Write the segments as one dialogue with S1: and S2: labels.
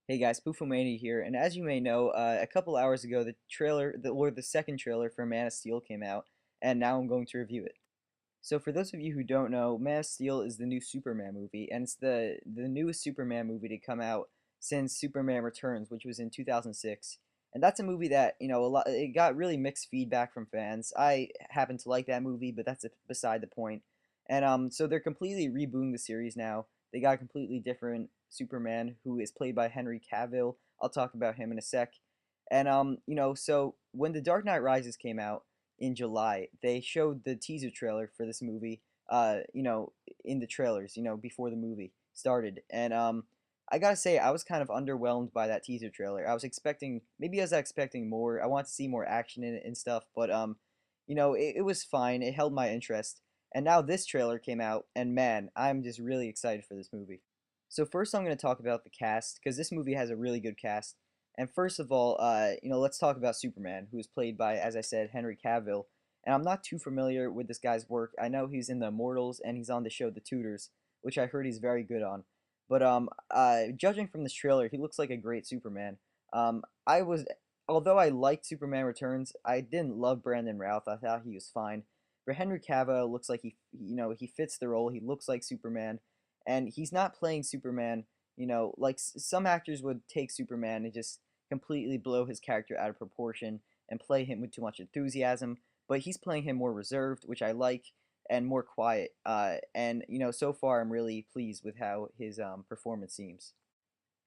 S1: Hey guys, Poofomania here, and as you may know, a couple hours ago the second trailer for Man of Steel came out, and now I'm going to review it. So for those of you who don't know, Man of Steel is the new Superman movie, and it's the newest Superman movie to come out since Superman Returns, which was in 2006. And that's a movie that, it got really mixed feedback from fans. I happen to like that movie, but that's beside the point. And so they're completely rebooting the series now. They got a completely different Superman who is played by Henry Cavill. I'll talk about him in a sec. And so when The Dark Knight Rises came out in July, they showed the teaser trailer for this movie, in the trailers, before the movie started. And I gotta say, I was kind of underwhelmed by that teaser trailer. Maybe I was expecting more. I want to see more action in it and stuff, but it was fine. It held my interest. And now this trailer came out, and man, I'm just really excited for this movie. So first, I'm going to talk about the cast because this movie has a really good cast. And first of all, let's talk about Superman, who is played by, as I said, Henry Cavill. And I'm not too familiar with this guy's work. I know he's in The Immortals and he's on the show The Tudors, which I heard he's very good on. But judging from this trailer, he looks like a great Superman. Although I liked Superman Returns, I didn't love Brandon Routh. I thought he was fine. But Henry Cavill looks like he fits the role. He looks like Superman, and he's not playing Superman. Like some actors would take Superman and just completely blow his character out of proportion and play him with too much enthusiasm. But he's playing him more reserved, which I like, and more quiet. And so far I'm really pleased with how his performance seems.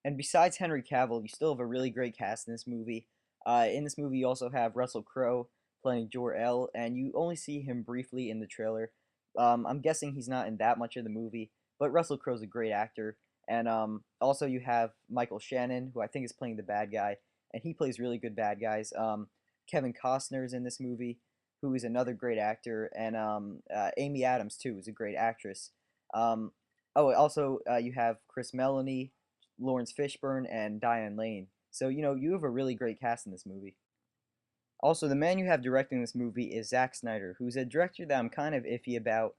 S1: And besides Henry Cavill, you still have a really great cast in this movie. In this movie, you also have Russell Crowe playing Jor-El, and you only see him briefly in the trailer. I'm guessing he's not in that much of the movie, but Russell Crowe's a great actor. And also you have Michael Shannon, who I think is playing the bad guy, and he plays really good bad guys. Kevin Costner is in this movie, who is another great actor, and Amy Adams too is a great actress. Um, also you have Chris Melanie, Lawrence Fishburne, and Diane Lane. So you have a really great cast in this movie. Also, the man you have directing this movie is Zack Snyder, who's a director that I'm kind of iffy about.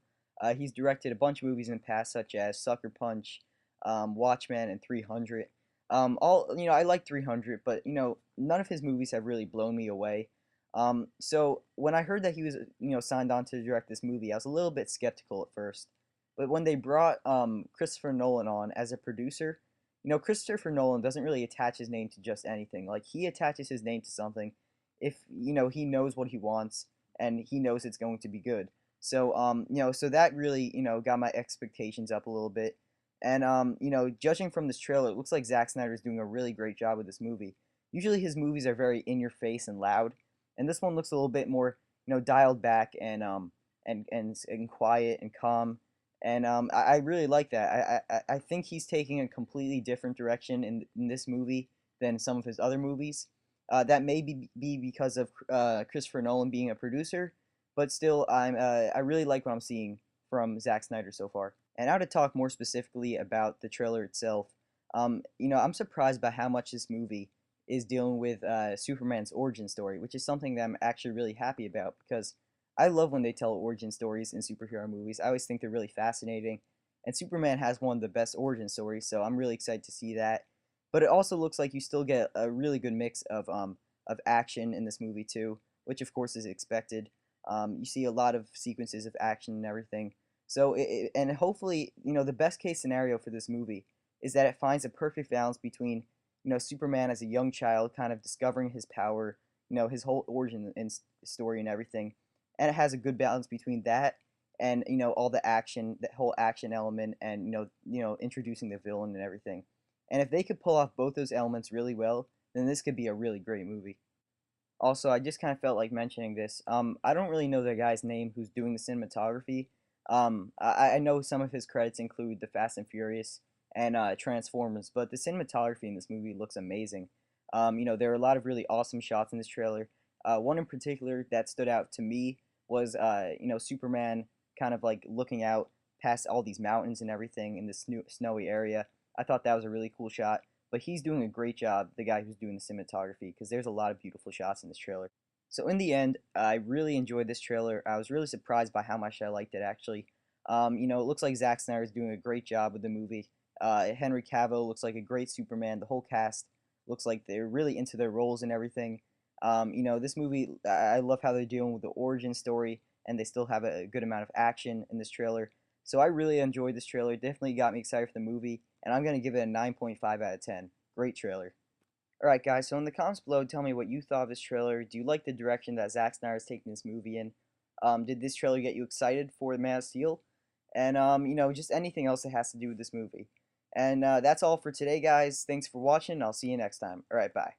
S1: He's directed a bunch of movies in the past, such as Sucker Punch, Watchmen, and 300. I like 300, but none of his movies have really blown me away. So when I heard that he was signed on to direct this movie, I was a little bit skeptical at first. But when they brought Christopher Nolan on as a producer, Christopher Nolan doesn't really attach his name to just anything. Like he attaches his name to something if he knows what he wants and he knows it's going to be good. So so that really got my expectations up a little bit. And judging from this trailer, it looks like Zack Snyder is doing a really great job with this movie. Usually his movies are very in your face and loud, and this one looks a little bit more dialed back and and quiet and calm. And I really like that. I think he's taking a completely different direction in this movie than some of his other movies. That may be because of Christopher Nolan being a producer, but still, I really like what I'm seeing from Zack Snyder so far. And now to talk more specifically about the trailer itself, I'm surprised by how much this movie is dealing with Superman's origin story, which is something that I'm actually really happy about because I love when they tell origin stories in superhero movies. I always think they're really fascinating, and Superman has one of the best origin stories, so I'm really excited to see that. But it also looks like you still get a really good mix of action in this movie too, which of course is expected. You see a lot of sequences of action and everything. So and hopefully, the best case scenario for this movie is that it finds a perfect balance between, Superman as a young child kind of discovering his power, his whole origin and story and everything, and it has a good balance between that and all the action, that whole action element, and introducing the villain and everything. And if they could pull off both those elements really well, then this could be a really great movie. Also, I just kind of felt like mentioning this. I don't really know the guy's name who's doing the cinematography. I know some of his credits include The Fast and Furious and Transformers, but the cinematography in this movie looks amazing. There are a lot of really awesome shots in this trailer. One in particular that stood out to me was, Superman kind of like looking out past all these mountains and everything in this snowy area. I thought that was a really cool shot. But he's doing a great job, the guy who's doing the cinematography, because there's a lot of beautiful shots in this trailer. So in the end, I really enjoyed this trailer. I was really surprised by how much I liked it, actually. It looks like Zack Snyder is doing a great job with the movie. Henry Cavill looks like a great Superman. The whole cast looks like they're really into their roles and everything. This movie, I love how they're dealing with the origin story, and they still have a good amount of action in this trailer. So I really enjoyed this trailer. Definitely got me excited for the movie, and I'm gonna give it a 9.5 out of 10. Great trailer. Alright guys, so in the comments below, tell me what you thought of this trailer. Do you like the direction that Zack Snyder is taking this movie in? Did this trailer get you excited for the Man of Steel? And, just anything else that has to do with this movie. And that's all for today, guys. Thanks for watching. I'll see you next time. Alright, bye.